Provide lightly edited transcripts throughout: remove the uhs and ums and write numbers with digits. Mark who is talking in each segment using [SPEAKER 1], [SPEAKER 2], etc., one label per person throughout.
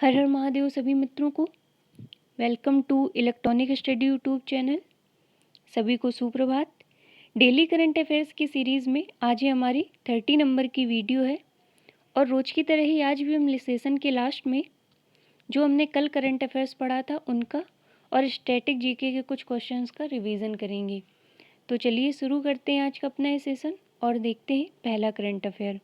[SPEAKER 1] हर हर महादेव सभी मित्रों को welcome to electronic study YouTube channel. सभी को सुप्रभात। डेली करंट अफेयर्स की सीरीज़ में आज ये हमारी 30 नंबर की वीडियो है और रोज की तरह ही आज भी हम सेशन के लास्ट में जो हमने कल करंट अफेयर्स पढ़ा था उनका और स्टैटिक जीके के कुछ क्वेश्चंस का रिवीजन करेंगे। तो चलिए शुरू करते हैं आज का अपना ये सेशन और देखते हैं पहला करंट अफेयर।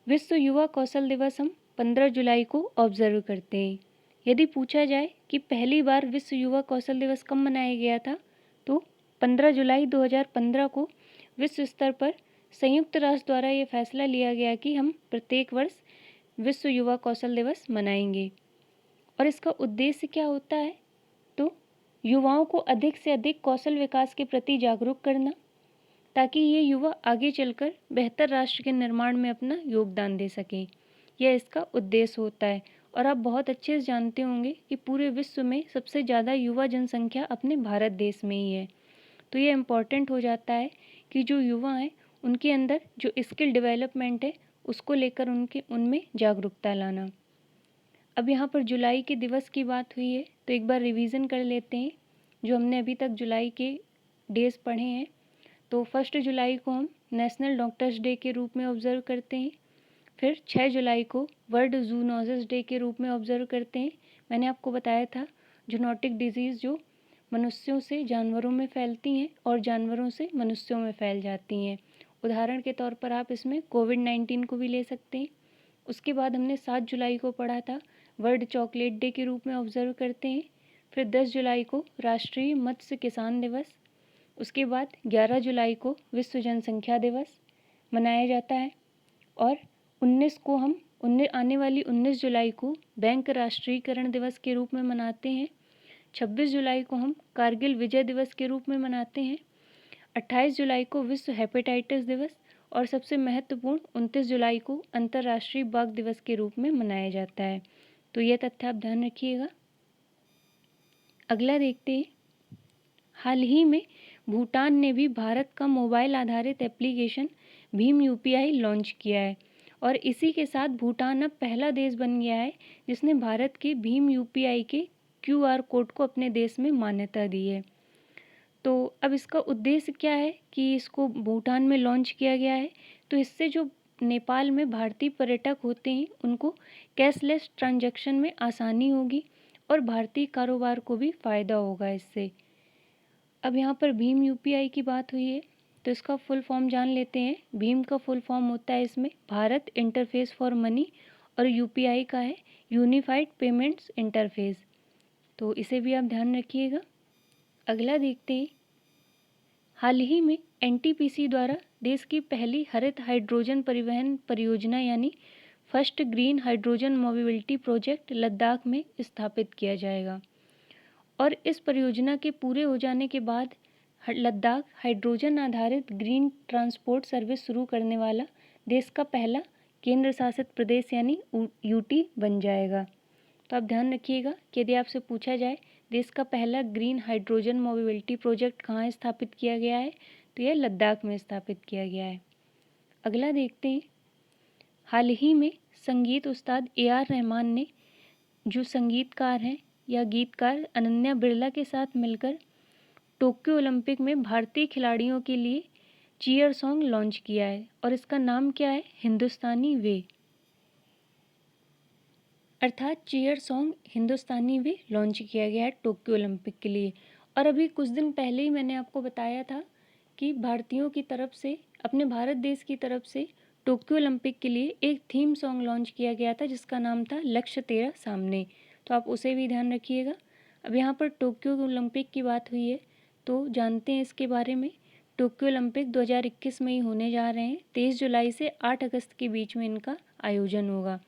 [SPEAKER 1] विश्व युवा कौशल दिवस हम 15 जुलाई को ऑब्जर्व करते हैं। यदि पूछा जाए कि पहली बार विश्व युवा कौशल दिवस कब मनाया गया था तो 15 जुलाई 2015 को विश्व स्तर पर संयुक्त राष्ट्र द्वारा ये फैसला लिया गया कि हम प्रत्येक वर्ष विश्व युवा कौशल दिवस मनाएंगे। और इसका उद्देश्य क्या होता है तो युवाओं को अधिक से अधिक कौशल विकास के प्रति जागरूक करना, ताकि ये युवा आगे चलकर बेहतर राष्ट्र के निर्माण में अपना योगदान दे सकें। यह इसका उद्देश्य होता है। और आप बहुत अच्छे से जानते होंगे कि पूरे विश्व में सबसे ज़्यादा युवा जनसंख्या अपने भारत देश में ही है। तो ये इम्पॉर्टेंट हो जाता है कि जो युवा हैं उनके अंदर जो स्किल डेवलपमेंट है उसको लेकर उनमें जागरूकता लाना। अब यहाँ पर जुलाई के दिवस की बात हुई है तो एक बार रिवीजन कर लेते हैं जो हमने अभी तक जुलाई के डेज पढ़े हैं। तो 1 जुलाई को हम नेशनल डॉक्टर्स डे के रूप में ऑब्जर्व करते हैं। फिर 6 जुलाई को वर्ल्ड जूनोसिस डे के रूप में ऑब्जर्व करते हैं। मैंने आपको बताया था जूनोटिक डिजीज़ जो मनुष्यों से जानवरों में फैलती हैं और जानवरों से मनुष्यों में फैल जाती हैं। उदाहरण के तौर पर आप इसमें कोविड-19 को भी ले सकते हैं। उसके बाद हमने 7 जुलाई को पढ़ा था वर्ल्ड चॉकलेट डे के रूप में ऑब्जर्व करते हैं। फिर 10 जुलाई को राष्ट्रीय मत्स्य किसान दिवस। उसके बाद 11 जुलाई को विश्व जनसंख्या दिवस मनाया जाता है और 19 को हम आने वाली 19 जुलाई को बैंक राष्ट्रीयकरण दिवस के रूप में मनाते हैं। 26 जुलाई को हम कारगिल विजय दिवस के रूप में मनाते हैं। 28 जुलाई को विश्व हेपेटाइटिस दिवस और सबसे महत्वपूर्ण 29 जुलाई को अंतर्राष्ट्रीय बाघ दिवस के रूप में मनाया जाता है। तो यह तथ्य आप ध्यान रखिएगा। अगला देखते हैं। हाल ही में भूटान ने भी भारत का मोबाइल आधारित एप्लीकेशन भीम यूपीआई लॉन्च किया है और इसी के साथ भूटान अब पहला देश बन गया है जिसने भारत के भीम यूपीआई के क्यूआर कोड को अपने देश में मान्यता दी है। तो अब इसका उद्देश्य क्या है कि इसको भूटान में लॉन्च किया गया है तो इससे जो नेपाल में भारतीय पर्यटक होते हैं उनको कैशलेस ट्रांजैक्शन में आसानी होगी और भारतीय कारोबार को भी फ़ायदा होगा इससे। अब यहाँ पर भीम यूपीआई की बात हुई है तो इसका फुल फॉर्म जान लेते हैं। भीम का फुल फॉर्म होता है इसमें भारत इंटरफेस फॉर मनी और यूपीआई का है यूनिफाइड पेमेंट्स इंटरफेस। तो इसे भी आप ध्यान रखिएगा। अगला देखते हैं। हाल ही में एनटीपीसी द्वारा देश की पहली हरित हाइड्रोजन परिवहन परियोजना यानी first green hydrogen mobility project Ladakh में स्थापित किया जाएगा और इस परियोजना के पूरे हो जाने के बाद लद्दाख हाइड्रोजन आधारित ग्रीन ट्रांसपोर्ट सर्विस शुरू करने वाला देश का पहला केंद्र शासित प्रदेश यानी यूटी बन जाएगा। तो आप ध्यान रखिएगा कि यदि आपसे पूछा जाए देश का पहला ग्रीन हाइड्रोजन मोबिलिटी प्रोजेक्ट कहाँ स्थापित किया गया है तो यह लद्दाख में स्थापित किया गया है। अगला देखते हैं। हाल ही में संगीत उस्ताद AR रहमान ने जो संगीतकार हैं या गीतकार अनन्या बिरला के साथ मिलकर टोक्यो ओलंपिक में भारतीय खिलाड़ियों के लिए चीयर सॉन्ग लॉन्च किया है और इसका नाम क्या है हिंदुस्तानी वे, अर्थात चीयर सॉन्ग हिंदुस्तानी वे लॉन्च किया गया है टोक्यो ओलंपिक के लिए। और अभी कुछ दिन पहले ही मैंने आपको बताया था कि भारतीयों की तरफ से अपने भारत देश की तरफ से टोक्यो ओलंपिक के लिए एक थीम सॉन्ग लॉन्च किया गया था जिसका नाम था लक्ष्य तेरा सामने। तो आप उसे भी ध्यान रखिएगा। अब यहाँ पर टोक्यो ओलंपिक की बात हुई है तो जानते हैं इसके बारे में। टोक्यो ओलंपिक 2021 में ही होने जा रहे हैं। 23 जुलाई से 8 अगस्त के बीच में इनका आयोजन होगा।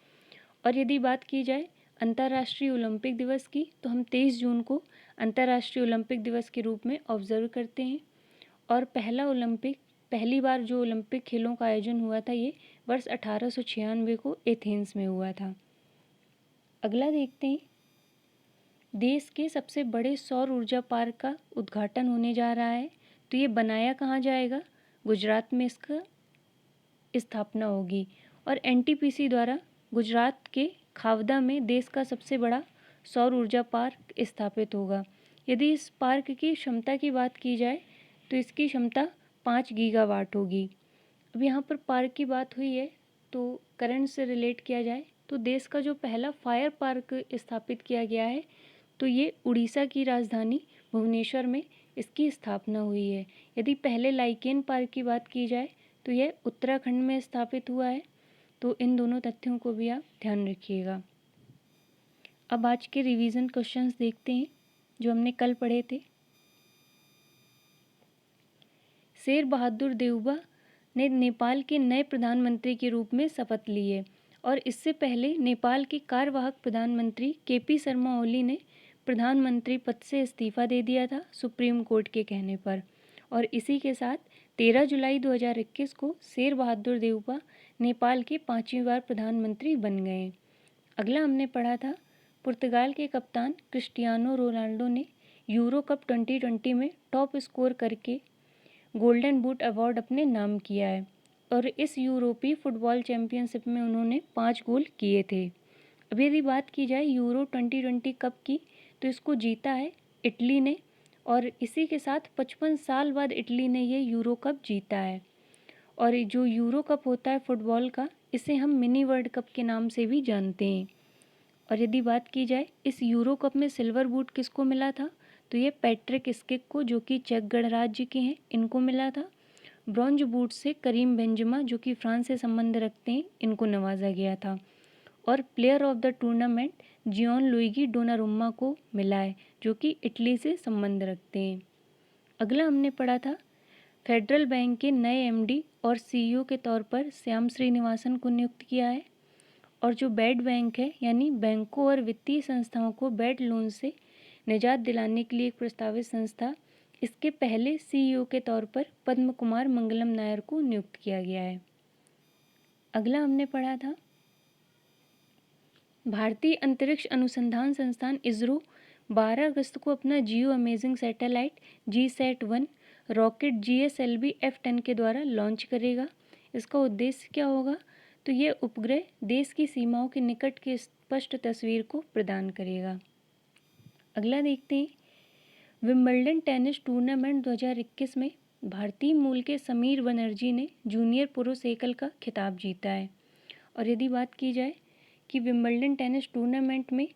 [SPEAKER 1] और यदि बात की जाए अंतर्राष्ट्रीय ओलंपिक दिवस की तो हम 23 जून को अंतर्राष्ट्रीय ओलंपिक दिवस के रूप में ऑब्जर्व करते हैं। और पहली बार जो ओलंपिक खेलों का आयोजन हुआ था ये वर्ष 1896 को एथेंस में हुआ था। अगला देखते हैं। देश के सबसे बड़े सौर ऊर्जा पार्क का उद्घाटन होने जा रहा है तो ये बनाया कहाँ जाएगा, गुजरात में इसका स्थापना होगी। और एनटीपीसी द्वारा गुजरात के खावदा में देश का सबसे बड़ा सौर ऊर्जा पार्क स्थापित होगा। यदि इस पार्क की क्षमता की बात की जाए तो इसकी क्षमता 5 गीगावाट होगी। अब यहाँ पर पार्क की बात हुई है तो करंट से रिलेट किया जाए तो देश का जो पहला फायर पार्क स्थापित किया गया है तो ये उड़ीसा की राजधानी भुवनेश्वर में इसकी स्थापना हुई है। यदि पहले लाइकेन पार्क की बात की जाए तो यह उत्तराखंड में स्थापित हुआ है। तो इन दोनों तथ्यों को भी आप ध्यान रखिएगा। अब आज के रिवीजन क्वेश्चंस देखते हैं जो हमने कल पढ़े थे। शेर बहादुर देउबा ने नेपाल के नए प्रधानमंत्री के रूप में शपथ ली है और इससे पहले नेपाल के कार्यवाहक प्रधानमंत्री केपी शर्मा ओली ने प्रधानमंत्री पद से इस्तीफा दे दिया था सुप्रीम कोर्ट के कहने पर। और इसी के साथ 13 जुलाई 2021 को शेर बहादुर देउबा नेपाल के 5वीं बार प्रधानमंत्री बन गए। अगला हमने पढ़ा था पुर्तगाल के कप्तान क्रिस्टियानो रोनाल्डो ने यूरो कप 2020 में टॉप स्कोर करके गोल्डन बूट अवार्ड अपने नाम किया है और इस यूरोपीय फुटबॉल चैंपियनशिप में उन्होंने 5 गोल किए थे। अब यदि बात की जाए यूरो 2020 कप की तो इसको जीता है इटली ने और इसी के साथ 55 साल बाद इटली ने ये यूरो कप जीता है। और जो यूरो कप होता है फुटबॉल का इसे हम मिनी वर्ल्ड कप के नाम से भी जानते हैं। और यदि बात की जाए इस यूरो कप में सिल्वर बूट किसको मिला था तो ये पैट्रिक स्किक को जो कि चेक गणराज्य के हैं इनको मिला था। ब्रॉन्ज बूट से करीम बेंजेमा जो कि फ्रांस से संबंध रखते हैं इनको नवाजा गया था। और player of the tournament Gianluigi Donnarumma को मिला है जो कि इटली से संबंध रखते हैं। अगला हमने पढ़ा था फेडरल बैंक के नए एमडी और सीईओ के तौर पर श्याम श्रीनिवासन को नियुक्त किया है। और जो बैड बैंक है यानी बैंकों और वित्तीय संस्थाओं को बैड लोन से निजात दिलाने के लिए एक प्रस्तावित संस्था इसके पहले सीईओ के तौर पर पद्म कुमार मंगलम नायर को नियुक्त किया गया है। अगला हमने पढ़ा था भारतीय अंतरिक्ष अनुसंधान संस्थान इसरो 12 अगस्त को अपना geo imaging satellite GSAT-1 rocket GSLV F-10 के द्वारा लॉन्च करेगा। इसका उद्देश्य क्या होगा तो यह उपग्रह देश की सीमाओं के निकट की स्पष्ट तस्वीर को प्रदान करेगा। अगला देखते हैं विंबलडन टेनिस टूर्नामेंट 2021 में भारतीय मूल के समीर बनर्जी ने जूनियर पुरुष एकल का खिताब जीता है। और यदि बात की जाए कि विंबलडन टेनिस टूर्नामेंट में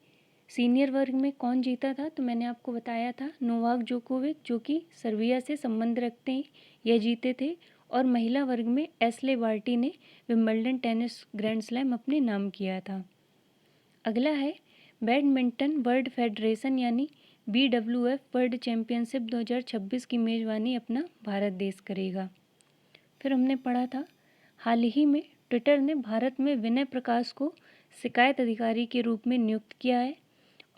[SPEAKER 1] सीनियर वर्ग में कौन जीता था तो मैंने आपको बताया था नोवाक जोकोविच जो कि सर्बिया से संबंध रखते हैं यह जीते थे। और महिला वर्ग में एस्ले बार्टी ने विंबलडन टेनिस ग्रैंड स्लैम अपने नाम किया था। अगला है बैडमिंटन वर्ल्ड फेडरेशन यानी BWF वर्ल्ड चैंपियनशिप 2026 की मेज़बानी अपना भारत देश करेगा। फिर हमने पढ़ा था हाल ही में ट्विटर ने भारत में विनय प्रकाश को शिकायत अधिकारी के रूप में नियुक्त किया है।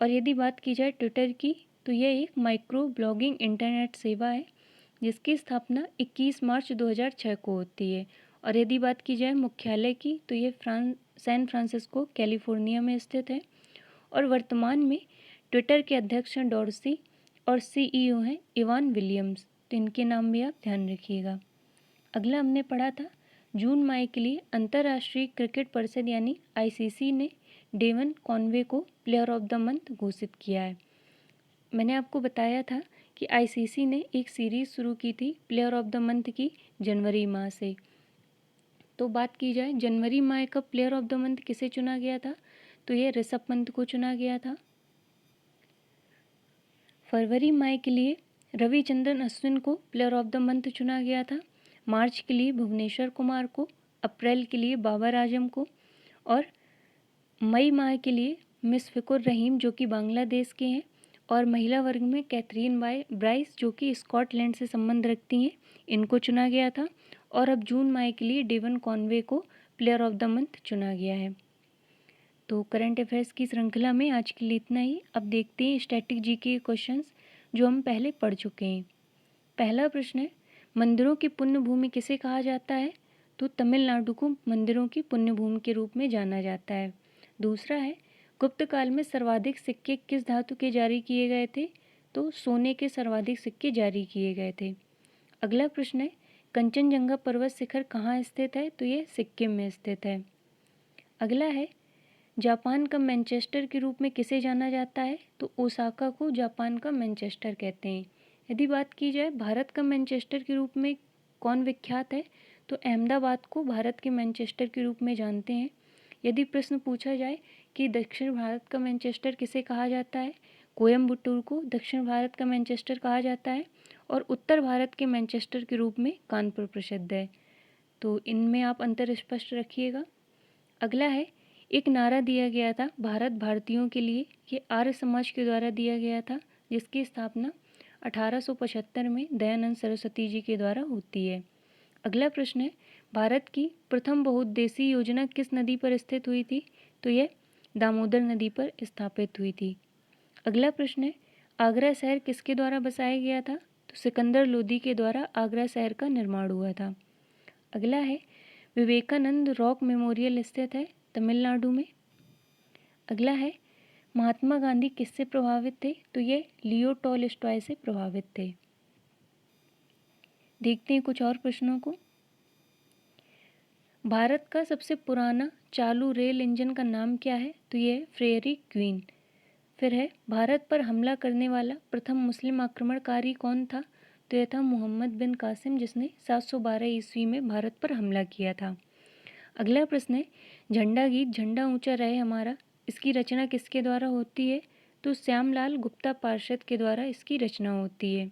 [SPEAKER 1] और यदि बात की जाए ट्विटर की तो यह एक माइक्रो ब्लॉगिंग इंटरनेट सेवा है जिसकी स्थापना 21 मार्च 2006 को होती है। और यदि बात की जाए मुख्यालय की तो ये सैन फ्रांसिस्को कैलिफोर्निया में स्थित है। और वर्तमान में ट्विटर के अध्यक्ष हैं डॉर्सी और CEO हैं इवान विलियम्स। तो इनके नाम भी आप ध्यान रखिएगा। अगला हमने पढ़ा था जून माह के लिए अंतर्राष्ट्रीय क्रिकेट परिषद यानी ICC ने डेवन कॉनवे को प्लेयर ऑफ द मंथ घोषित किया है। मैंने आपको बताया था कि ICC ने एक सीरीज़ शुरू की थी प्लेयर ऑफ द मंथ की जनवरी माह से। तो बात की जाए जनवरी माह का प्लेयर ऑफ द मंथ किसे चुना गया था तो ये ऋषभ पंत को चुना गया था। फरवरी माह के लिए रविचंद्रन अश्विन को प्लेयर ऑफ द मंथ चुना गया था। मार्च के लिए भुवनेश्वर कुमार को, अप्रैल के लिए बाबर आजम को और मई माह के लिए मुशफिकुर रहीम जो कि बांग्लादेश के हैं और महिला वर्ग में कैथरीन ब्राइस जो कि स्कॉटलैंड से संबंध रखती हैं इनको चुना गया था। और अब जून माह के लिए डेवन कॉनवे को प्लेयर ऑफ द मंथ चुना गया है। तो करंट अफेयर्स की श्रृंखला में आज के लिए इतना ही। अब देखते हैं स्टैटिक GK के क्वेश्चंस जो हम पहले पढ़ चुके हैं। पहला प्रश्न है मंदिरों की पुण्य भूमि किसे कहा जाता है तो तमिलनाडु को मंदिरों की पुण्य भूमि के रूप में जाना जाता है। दूसरा है गुप्त काल में सर्वाधिक सिक्के किस धातु के जारी किए गए थे तो सोने के सर्वाधिक सिक्के जारी किए गए थे। अगला प्रश्न है कंचनजंगा पर्वत शिखर कहाँ स्थित है तो ये सिक्किम में स्थित है। अगला है जापान का मैनचेस्टर के रूप में किसे जाना जाता है? तो ओसाका को जापान का मैनचेस्टर कहते हैं। यदि बात की जाए भारत का मैनचेस्टर के रूप में कौन विख्यात है, तो अहमदाबाद को भारत के मैनचेस्टर के रूप में जानते हैं। यदि प्रश्न पूछा जाए कि दक्षिण भारत का मैनचेस्टर किसे कहा जाता है, कोयम्बटूर को दक्षिण भारत का मैनचेस्टर कहा जाता है और उत्तर भारत के मैनचेस्टर के रूप में कानपुर प्रसिद्ध है। तो इनमें आप अंतर स्पष्ट रखिएगा। अगला है, एक नारा दिया गया था भारत भारतीयों के लिए, ये आर्य समाज के द्वारा दिया गया था, जिसकी स्थापना 1875 में दयानंद सरस्वती जी के द्वारा होती है। अगला प्रश्न है, भारत की प्रथम बहुउद्देशीय योजना किस नदी पर स्थित हुई थी? तो यह दामोदर नदी पर स्थापित हुई थी। अगला प्रश्न है, आगरा शहर किसके द्वारा बसाया गया था? तो सिकंदर लोदी के द्वारा आगरा शहर का निर्माण हुआ था। अगला है, विवेकानंद रॉक मेमोरियल स्थित है तमिलनाडु में। अगला है, महात्मा गांधी किससे प्रभावित थे? तो ये लियो टॉलस्टॉय से प्रभावित थे। देखते हैं कुछ और प्रश्नों को। भारत का सबसे पुराना चालू रेल इंजन का नाम क्या है? तो ये है फेयरी क्वीन। फिर है, भारत पर हमला करने वाला प्रथम मुस्लिम आक्रमणकारी कौन था? तो यह था मोहम्मद बिन कासिम, जिसने 712 ईस्वी में भारत पर हमला किया था। अगला प्रश्न है, झंडा गीत झंडा ऊंचा रहे हमारा, इसकी रचना किसके द्वारा होती है? तो श्यामलाल गुप्ता पार्षद के द्वारा इसकी रचना होती है।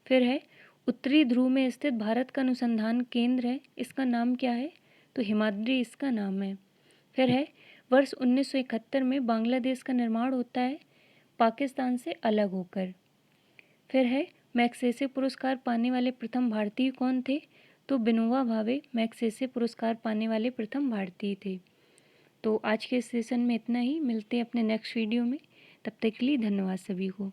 [SPEAKER 1] फिर है, उत्तरी ध्रुव में स्थित भारत का अनुसंधान केंद्र है, इसका नाम क्या है? तो हिमाद्री इसका नाम है। फिर है, वर्ष 1971 में बांग्लादेश का निर्माण होता है पाकिस्तान से अलग होकर। फिर है, मैग्सेसे पुरस्कार पाने वाले प्रथम भारतीय कौन थे? तो विनोबा भावे मैग्सेसे पुरस्कार पाने वाले प्रथम भारतीय थे। तो आज के सेशन में इतना ही, मिलते हैं अपने नेक्स्ट वीडियो में। तब तक के लिए धन्यवाद सभी को।